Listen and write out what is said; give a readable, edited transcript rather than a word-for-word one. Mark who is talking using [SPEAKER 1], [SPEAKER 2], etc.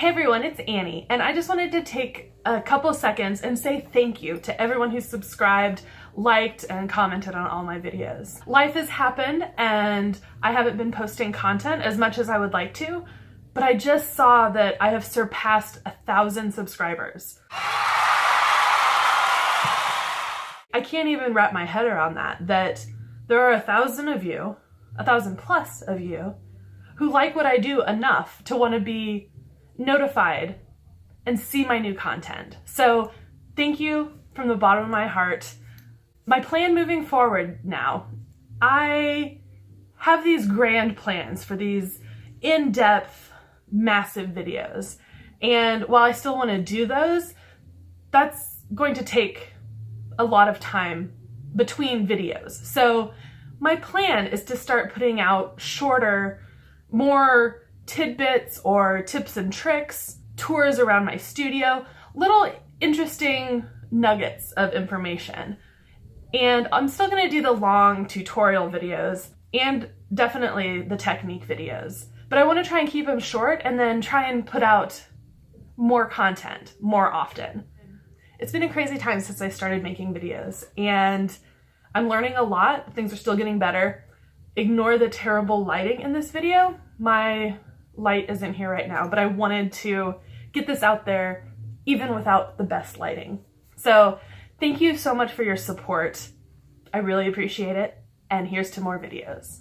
[SPEAKER 1] Hey everyone, it's Annie, and I just wanted to take a couple seconds and say thank you to everyone who's subscribed, liked, and commented on all my videos. Life has happened and I haven't been posting content as much as I would like to, but I just saw that I have surpassed 1,000 subscribers. I can't even wrap my head around that there are 1,000 of you, 1,000 plus of you, who like what I do enough to want to be notified and see my new content. So thank you from the bottom of my heart. My plan moving forward now, I have these grand plans for these in-depth, massive videos. And while I still want to do those, that's going to take a lot of time between videos. So my plan is to start putting out shorter, more tidbits or tips and tricks, tours around my studio, little interesting nuggets of information. And I'm still going to do the long tutorial videos and definitely the technique videos. But I want to try and keep them short and then try and put out more content more often. It's been a crazy time since I started making videos and I'm learning a lot. Things are still getting better. Ignore the terrible lighting in this video. My light isn't here right now, but I wanted to get this out there even without the best lighting. So thank you so much for your support. I really appreciate it. And here's to more videos.